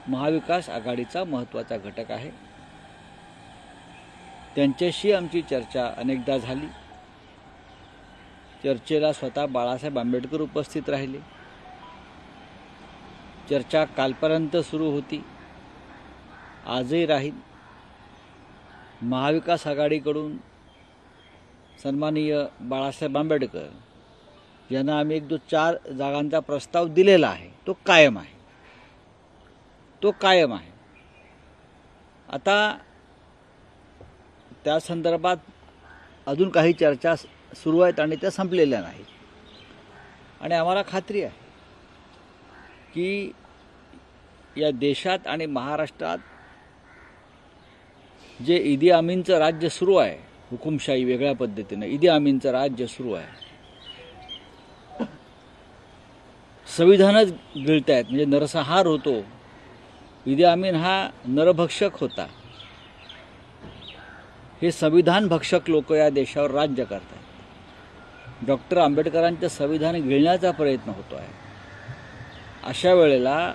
महाविकास आघाडीचा महत्त्वाचा घटक आहे। त्यांच्याशी आमची चर्चा अनेकदा झाली। चर्चेला स्वतः बाळासाहेब आंबेडकर उपस्थित राहिले। चर्चा कालपर्यंत सुरू होती, आजही राहील। महाविकास आघाडीकडून सन्माननीय बाळासाहेब आंबेडकर यांना आम्ही 1-4 जागांचा प्रस्ताव दिलेला आहे, तो कायम आहे। आता त्या संदर्भात अजून काही चर्चा सुरू आहेत आणि त्या संपलेल्या नाहीत। आणि आम्हाला खात्री आहे की या देशात आणि महाराष्ट्रात जे ईदी अमीनचं राज्य सुरू आहे, हुकुमशाही वेगळ्या पद्धतीने ईदी अमीनचं राज्य सुरू आहे, संविधानच गिळतायत, म्हणजे नरसंहार होतो। ईदी अमीन हा नरभक्षक होता। हे संविधान भक्षक लोक या देशावर राज्य करतात। डॉक्टर आंबेडकरांचं संविधान गिळण्याचा प्रयत्न होतो आहे। अशा वेळेला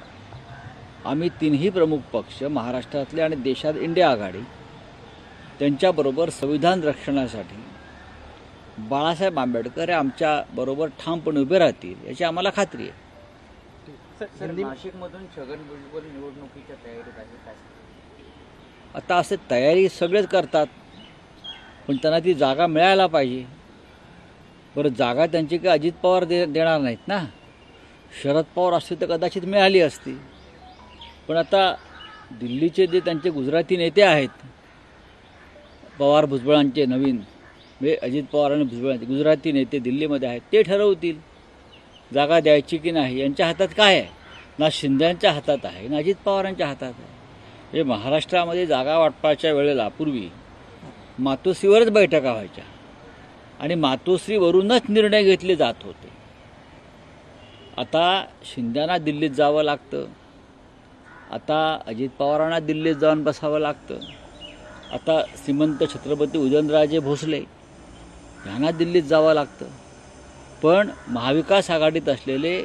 आम्ही तिन्ही प्रमुख पक्ष, महाराष्ट्रातले आणि देशात इंडिया आघाडी, त्यांच्याबरोबर संविधान रक्षणासाठी बाळासाहेब आंबेडकर हे आमच्याबरोबर ठामपणे उभे राहतील याची आम्हाला खात्री आहे। नाशिकमधून छगन भुजबळ निवडणुकीच्या तयारीत आहे काय? आता असे तयारी सगळेच करतात, पण त्यांना ती जागा मिळायला पाहिजे। बरं, जागा त्यांची काही अजित पवार देणार नाहीत ना। शरद पवार असते तर कदाचित मिळाली असती, पण आता दिल्लीचे जे त्यांचे गुजराती नेते आहेत, पवार भुजबळांचे नवीन, म्हणजे अजित पवार आणि भुजबळांचे गुजराती नेते दिल्लीमध्ये आहेत, ते ठरवतील जागा द्यायची की नाही। यांच्या हातात काय आहे? ना शिंदेंच्या हातात आहे, ना अजित पवारांच्या हातात आहे। हे महाराष्ट्रामध्ये जागा वाटपाच्या वेळेला पूर्वी मातोश्रीवरच बैठका व्हायच्या आणि मातोश्रीवरूनच निर्णय घेतले जात होते। आता शिंदेंना दिल्लीत जावं लागतं, आता अजित पवारांना दिल्लीत जाऊन बसावं लागतं, आता श्रीमंत छत्रपती उदयनराजे भोसले यांना दिल्लीत जावं लागतं। पण महाविकास आघाडीत असलेले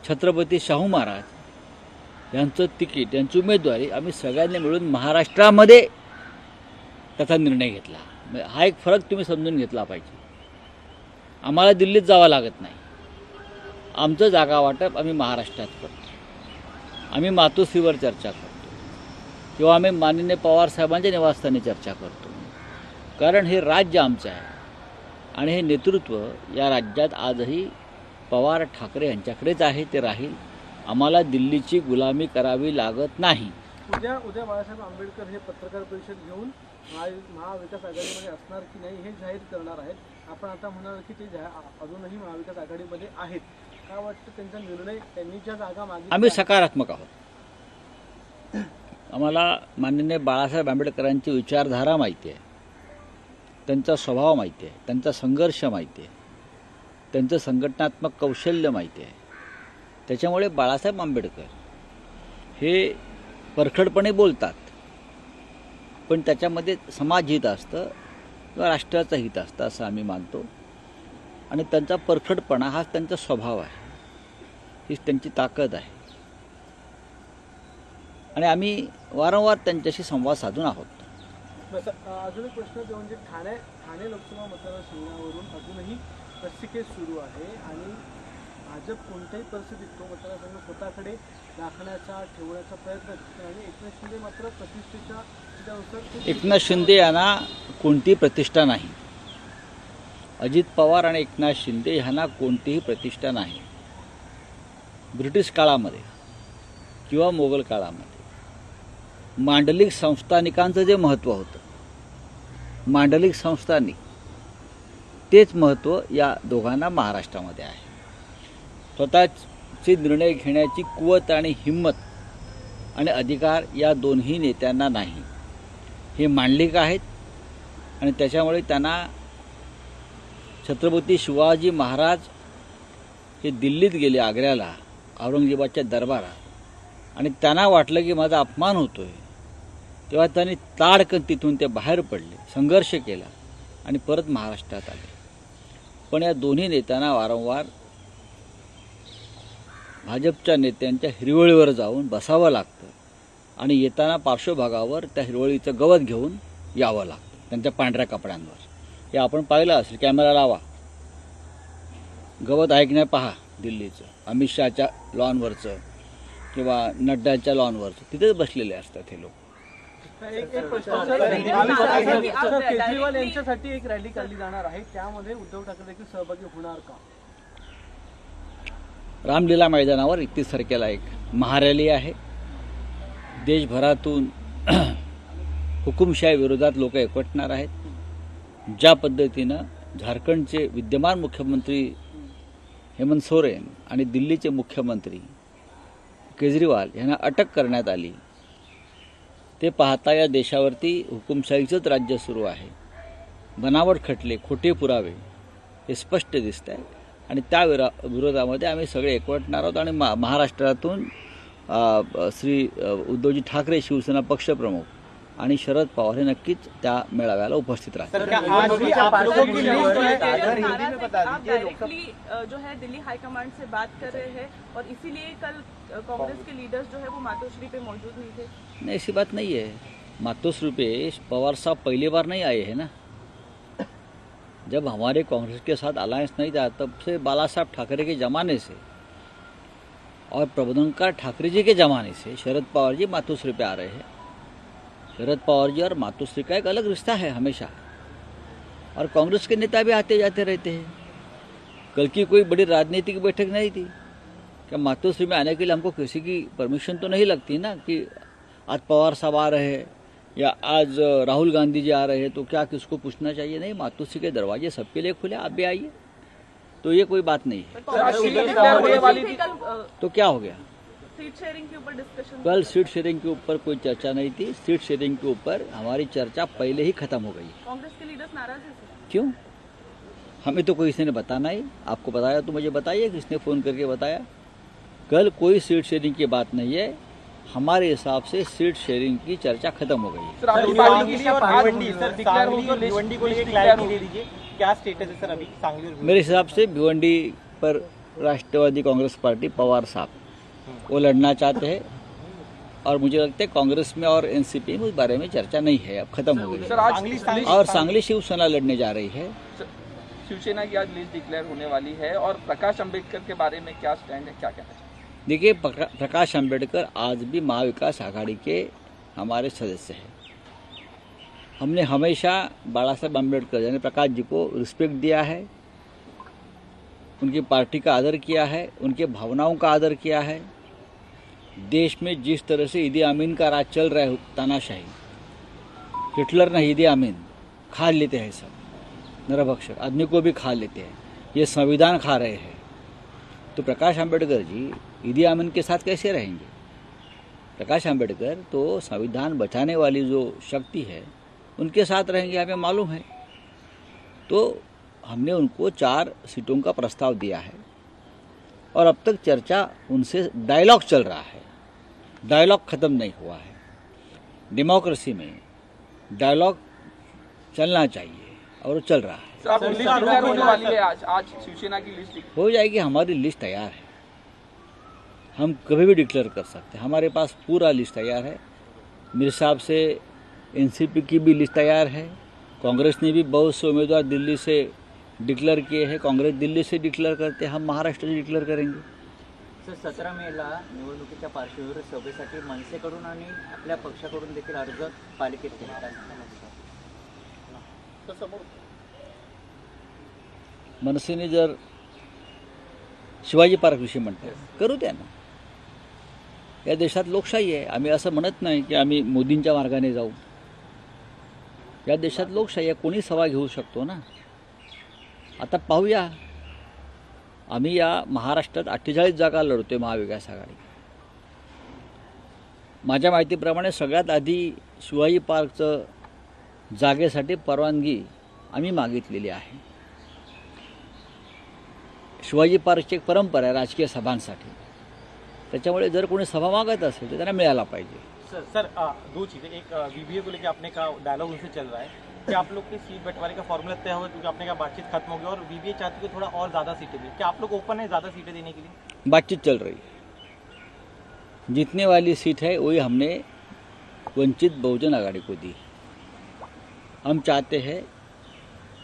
छत्रपती शाहू महाराज यांचं तिकीट, यांची उमेदवारी आम्ही सगळ्यांनी मिळून महाराष्ट्रामध्ये त्याचा निर्णय घेतला। हा एक फरक तुम्ही समजून घेतला पाहिजे। आम्हाला दिल्लीत जावं लागत नाही। आमचं जागा वाटप आम्ही महाराष्ट्रात करतो। आम्ही मातोश्रीवर चर्चा करतो किंवा आम्ही माननीय पवार साहेबांच्या निवासस्थानी चर्चा करतो, कारण हे राज्य आमचं आहे आणि हे नेतृत्व या राज्यात आजही पवार ठाकरे यांच्याकडेच आहे, ते राहील। आम्हाला दिल्लीची गुलामी करावी लागत नाही। उद्या बाळासाहेब आंबेडकर हे पत्रकार परिषद घेऊन महाविकास आघाडीमध्ये असणार की नाही हे जाहीर करणार आहेत। आपण आता म्हणाल की ते अजूनही महाविकास आघाडीमध्ये आहेत, काय वाटतं त्यांचा निर्णय, त्यांनी ज्या जागा मागितल्या? आम्ही सकारात्मक आहोत। आम्हाला माननीय बाळासाहेब आंबेडकरांची विचारधारा माहिती आहे, त्यांचा स्वभाव माहिती आहे, त्यांचा संघर्ष माहिती आहे, त्यांचं संघटनात्मक कौशल्य माहिती आहे। त्याच्यामुळे बाळासाहेब आंबेडकर हे परखडपणे बोलतात, पण त्याच्यामध्ये समाजहित असतं किंवा राष्ट्राचं हित असतं असं आम्ही मानतो। आणि त्यांचा परखडपणा हा त्यांचा स्वभाव आहे, हीच त्यांची ताकद आहे। आणि आम्ही वारंवार त्यांच्याशी संवाद साधून आहोत। अजून एक प्रश्न म्हणजे ठाणे लोकसभा मतदारसंघावरून अजूनही रस्सीखेच सुरू आहे आणि भाजप कोणत्याही परिस्थितीत तो मतदारसंघ स्वतःकडे राखण्याचा, ठेवण्याचा प्रयत्न करते आणि एकनाथ शिंदे मात्र प्रतिष्ठेच्या त्यानुसार एकनाथ शिंदे यांना कोणतीही प्रतिष्ठा नाही। अजित पवार आणि एकनाथ शिंदे यांना कोणतीही प्रतिष्ठा नाही। ब्रिटिश काळामध्ये किंवा मोगल काळामध्ये मांडलिक संस्थानिकांचं जे महत्त्व होतं, मांडलिक संस्थानिक, तेच महत्त्व या दोघांना महाराष्ट्रामध्ये आहे। स्वतःचे निर्णय घेण्याची कुवत आणि हिंमत आणि अधिकार या दोन्ही नेत्यांना नाही। हे मांडलिक आहेत आणि त्याच्यामुळे त्यांना छत्रपती शिवाजी महाराज हे दिल्लीत गेले, आग्र्याला, औरंगजेबाच्या दरबारात, आणि त्यांना वाटलं की माझा अपमान होतोय, तेव्हा त्यांनी ताडकन तिथून ते बाहेर पडले, संघर्ष केला आणि परत महाराष्ट्रात आले। पण या दोन्ही नेत्यांना वारंवार भाजपच्या नेत्यांच्या हिरवळीवर जाऊन बसावं लागतं आणि येताना पार्श्वभागावर त्या हिरवळीचं गवत घेऊन यावं लागतं त्यांच्या पांढऱ्या कपड्यांवर. हे आपण पाहिलं असेल, कॅमेरा लावा, गवत आहे की नाही पहा. दिल्लीचं अमित शहाच्या लॉनवरचं किंवा नड्डाच्या लॉनवरचं तिथेच बसलेले असतात हे लोक. एक प्रश्न सर, केजरीवाल यांच्यासाठी एक रॅली काढली जाणार आहे, त्यामध्ये उद्धव ठाकरे देखील सहभागी होणार का? रामलीला मैदानावर 31 तारखेला एक महारॅली आहे. देशभरातून हुकुमशाही विरोधात लोक एकवटणार आहेत. ज्या पद्धतीनं झारखंडचे विद्यमान मुख्यमंत्री हेमंत सोरेन आणि दिल्लीचे मुख्यमंत्री केजरीवाल यांना अटक करण्यात आली, ते पाहता या देशावरती हुकुमशाहीचंच राज्य सुरू आहे. बनावट खटले, खोटे पुरावे हे स्पष्ट दिसत आहे आणि त्या विरोधामध्ये आम्ही सगळे एकवटणार आहोत. आणि महाराष्ट्रातून श्री उद्धवजी ठाकरे शिवसेना पक्षप्रमुख आणि शरद पवार हे नक्कीच त्या मेळाव्याला उपस्थित राहतील. डायरेक्टली जो है दिल्ली हाईकमांड से बात कर रहे हैं और इसीलिए कल कांग्रेस के लीडर्स जो है वो मातोश्री पे मौजूद नहीं थे. नहीं, ऐसी बात नहीं है. मातोश्री पे पवार साहब पहली बार नहीं आए हैं ना. जब हमारे कांग्रेस के साथ अलायंस नहीं था तब से बाला साहब ठाकरे के ज़माने से और प्रबोधनकार ठाकरे जी के ज़माने से शरद पवार जी मातोश्री पे आ रहे हैं. शरद पवार जी और मातोश्री का एक अलग रिश्ता है हमेशा, और कांग्रेस के नेता भी आते जाते रहते हैं. कल की कोई बड़ी राजनीतिक बैठक नहीं थी. क्या मातोश्री में आने के लिए हमको किसी की परमिशन तो नहीं लगती ना, कि आज पवार साहब आ रहे हैं या आज राहुल गांधी जी आ रहे हैं तो क्या किसको पूछना चाहिए? नहीं, मातोश्री के दरवाजे सबके लिए खुले, आप भी आइए. तो ये कोई बात नहीं है. तो क्या हो गया? सीट शेयरिंग के ऊपर डिस्कशन. कल सीट शेयरिंग के ऊपर कोई चर्चा नहीं थी. सीट शेयरिंग के ऊपर हमारी चर्चा पहले ही खत्म हो गई. कांग्रेस के लीडर्स नाराज हैं सर. क्यों? हमें तो कोई किसी ने बताना ही. आपको बताया तो मुझे बताइए किसने फ़ोन करके बताया. कल कोई सीट शेयरिंग की बात नहीं है. हमारे हिसाब से सीट शेयरिंग की चर्चा खत्म हो गई है. क्या स्टेटस है सर अभी सांगली और मेरे हिसाब से भिवंडी पर राष्ट्रवादी कांग्रेस पार्टी पवार साहब वो लड़ना चाहते हैं, और मुझे लगता है कांग्रेस में और एनसीपी में उस बारे में चर्चा नहीं है, अब खत्म हो गई है. और सांगली शिवसेना लड़ने जा रही है. शिवसेना की आज लिस्ट डिक्लेयर होने वाली है और प्रकाश अंबेडकर के बारे में क्या स्टैंड है, क्या कहना चाहिए? देखिए, प्रकाश अंबेडकर आज भी महाविकास आघाड़ी के हमारे सदस्य हैं. हमने हमेशा बाला साहब अम्बेडकर यानी प्रकाश जी को रिस्पेक्ट दिया है, उनकी पार्टी का आदर किया है, उनके भावनाओं का आदर किया है. देश में जिस तरह से ईदी अमीन का राज चल रहा है, तानाशाही, हिटलर ने ईदी अमीन खा लेते हैं, सब नरभक्षक आदमी को भी खा लेते हैं, ये संविधान खा रहे हैं. तो प्रकाश अंबेडकर जी ईदी अमीन के साथ कैसे रहेंगे? प्रकाश अंबेडकर तो संविधान बचाने वाली जो शक्ति है उनके साथ रहेंगे, हमें मालूम है. तो हमने उनको 4 सीटों का प्रस्ताव दिया है और अब तक चर्चा उनसे डायलॉग चल रहा है. डायलॉग ख़त्म नहीं हुआ है. डेमोक्रेसी में डायलॉग चलना चाहिए और वो चल रहा है. होने वाली है आज शिवसेना की लिस्ट हो जाएगी. हमारी लिस्ट तैयार है, हम कभी भी डिक्लेयर कर सकते हैं. हमारे पास पूरा लिस्ट तैयार है. मेरे हिसाब से एनसीपी की भी लिस्ट तैयार है. कांग्रेस ने भी बहुत से उम्मीदवार दिल्ली से डिक्लेअर किए हैं. काँग्रेस दिल्ली से डिक्लेअर करते, हम महाराष्ट्र से डिक्लेअर करेंगे. सर 17 मेला निवडणुकीच्या पार्श्वभूमीवर सभेसाठी मनसेकडून आणि आपल्या पक्षाकडून देखील अर्ज पालिकेत केला. मनसेने जर शिवाजी पार्कविषयी म्हणतात, करू द्या ना. या देशात लोकशाही आहे. आम्ही असं म्हणत नाही की आम्ही मोदींच्या मार्गाने जाऊ. या देशात लोकशाही आहे, कोणी सभा घेऊ शकतो ना. आता पाहूया. आम्ही या महाराष्ट्रात 48 जागा लढतोय महाविकास आघाडी. माझ्या माहितीप्रमाणे सगळ्यात आधी शिवाजी पार्कचं जागेसाठी परवानगी आम्ही मागितलेली आहे. शिवाजी पार्कची एक परंपरा आहे राजकीय सभांसाठी. त्याच्यामुळे जर कोणी सभा मागत असेल तर त्यांना मिळायला पाहिजे. सर 2 चीज़ें. एक वीवीए को लेकर आपने कहा डायलॉग उनसे चल रहा है कि आप लोग की सीट बंटवारे का फॉर्मूला तय हुआ, क्योंकि आपने कहा बातचीत खत्म हो गई और वीवीए चाहती है थोड़ा और ज़्यादा सीटें दें. क्या आप लोग ओपन है ज़्यादा सीटें देने के लिए? बातचीत चल रही है. जीतने वाली सीट है वही हमने वंचित बहुजन आघाड़ी को दी। हम चाहते हैं,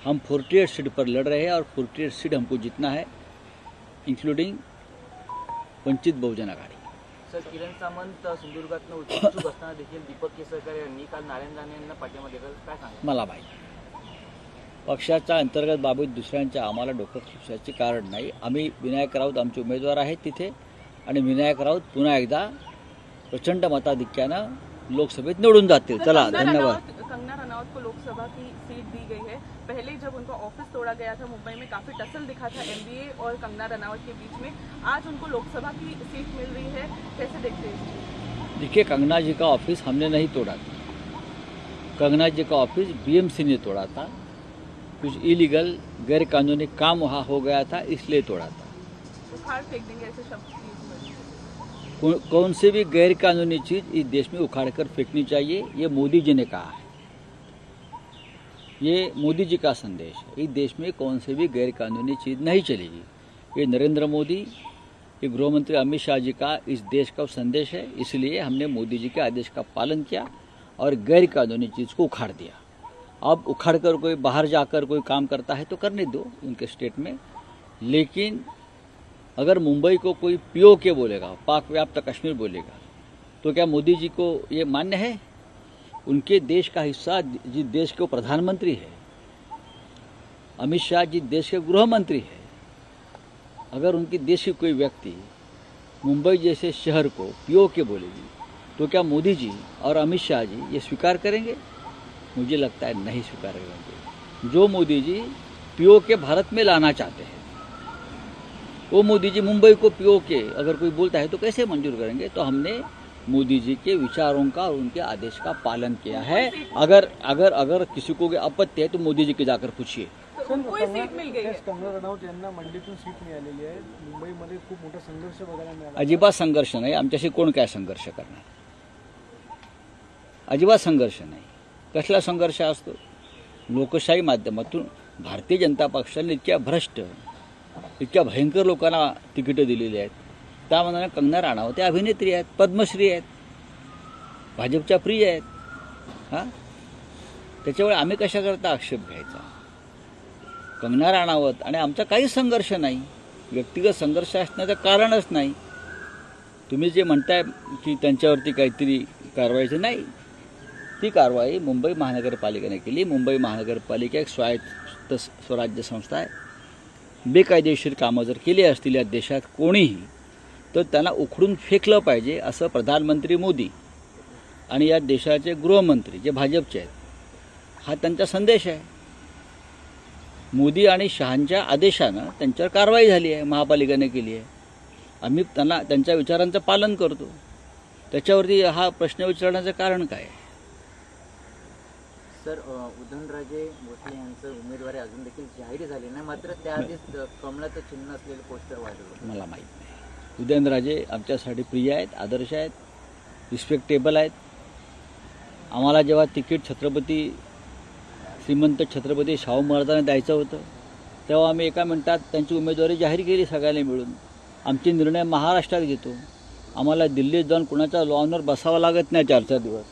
हम 48 सीट पर लड़ रहे हैं और 48 सीट हमको जीतना है, इंक्लूडिंग वंचित बहुजन आघाड़ी। सर, किरण सामंत सिंधुदुर्गातनं उत्सुक असताना देखील दीपक केसरकर यांनी काल नारायण राणे यांना पाठिंबा दिला, काय सांगा? मला माहीत पक्षाच्या अंतर्गत बाबतीत दुसऱ्यांच्या आम्हाला डोकं खुपसायचे कारण नाही। आम्ही विनायक राऊत आमचे उमेदवार आहेत तिथे, आणि विनायक राऊत पुन्हा एकदा प्रचंड मताधिक्यानं लोकसभेत निवडून जातील। चला, धन्यवाद। कंगना रनौत को लोकसभा की सीट दी गई है। पहले जब उनका ऑफिस तोड़ा गया था मुंबई में, काफी टसल दिखा था एमबीए और कंगना रनौत के बीच में। आज उनको लोकसभा की सीट मिल रही है, कैसे देखते हैं? देखिए, कंगना जी का ऑफिस हमने नहीं तोड़ा था। कंगना जी का ऑफिस बीएमसी ने तोड़ा था। कुछ इलीगल गैरकानूनी काम वहाँ हो गया था, इसलिए तोड़ा था। उखाड़ फेंक देंगे ऐसे शब्द use कौन से भी गैरकानूनी चीज़ इस देश में उखाड़ कर फेंकनी चाहिए, ये मोदी जी ने कहा है। ये मोदी जी का संदेश है। इस देश में कौन से भी गैरकानूनी चीज़ नहीं चलेगी। ये नरेंद्र मोदी, ये गृहमंत्री अमित शाह जी का इस देश का संदेश है। इसलिए हमने मोदी जी के आदेश का पालन किया और गैरकानूनी चीज़ को उखाड़ दिया। अब उखाड़ कर कोई बाहर जाकर कोई काम करता है तो करने दो उनके स्टेट में, लेकिन अगर मुंबई को कोई पीओके बोलेगा, पाक व्याप्त कश्मीर बोलेगा, तो क्या मोदी जी को ये मान्य है? उनके देश का हिस्सा जिस देश के वो प्रधानमंत्री है, अमित शाह जी देश के गृह मंत्री है, अगर उनकी देश की कोई व्यक्ति मुंबई जैसे शहर को पीओके बोलेगी, तो क्या मोदी जी और अमित शाह जी ये स्वीकार करेंगे? मुझे लगता है नहीं स्वीकार करेंगे। जो मोदी जी पीओके भारत में लाना चाहते हैं, वो मोदी जी मुंबई को पीओके अगर कोई बोलता है तो कैसे मंजूर करेंगे? तो हमने मोदी जी के विचारों का और उनके आदेश का पालन किया है। अगर किसी को आपत्ति है तो मोदी जी के जाकर पूछिए। तो उनको ही सीट मिल गई है। कंगना रनौत यांना मंडीतून सीट मिळालेली आहे। मुंबईमध्ये खूप मोठा संघर्ष बघायला मिळाला। अजिबात संघर्ष नाही। आमच्याशी कोण काय संघर्ष करणार? अजिबात संघर्ष नाही। कसला संघर्ष असतो? लोकशाही माध्यमातून भारतीय जनता पक्षाने इतक्या भ्रष्ट, इतक्या भयंकर लोकांना तिकीटं दिलेली आहेत। त्यामध्ये कंगना राणावत त्या अभिनेत्री आहेत, पद्मश्री आहेत, भाजपच्या प्रिय आहेत। हां, त्याच्यामुळे आम्ही कशाकरता आक्षेप घ्यायचा? कंगना राणावत आणि आमचा काही संघर्ष नाही, व्यक्तिगत संघर्ष असण्याचं कारणच नाही। तुम्ही जे म्हणताय की त्यांच्यावरती काहीतरी कारवाईचं नाही, ती कारवाई मुंबई महानगरपालिकेने केली। मुंबई महानगरपालिका एक स्वायत्त स्वराज्य संस्था आहे। बेकायदेशीर कामं जर केली असतील या देशात कोणीही, तर त्यांना उखडून फेकलं पाहिजे, असं प्रधानमंत्री मोदी आणि या देशाचे गृहमंत्री जे भाजपचे आहेत, हा त्यांचा संदेश आहे। मोदी आणि शहांच्या आदेशानं त्यांच्यावर कारवाई झाली आहे, महापालिकेने केली आहे। आम्ही त्यांच्या विचारांचं पालन करतो। त्याच्यावरती हा प्रश्न विचारण्याचं कारण काय आहे? सर, उदयनराजे भोसले यांचं उमेदवारी अजून देखील जाहीर झाली नाही, मात्र त्याआधीच कमळाचं चिन्ह असलेलं पोस्टर वाढवलं। मला माहीत नाही। उदयनराजे आमच्यासाठी प्रिय आहेत, आदर्श आहेत, रिस्पेक्टेबल आहेत। आम्हाला जेव्हा तिकीट श्रीमंत छत्रपती शाहू महाराजांना द्यायचं होतं, तेव्हा आम्ही एका मिनिटात त्यांची उमेदवारी जाहीर केली सगळ्यांनी मिळून। आमचे निर्णय महाराष्ट्रात घेतो। आम्हाला दिल्लीत जाऊन कुणाच्या लॉनवर बसावं लागत नाही 4-4 दिवस।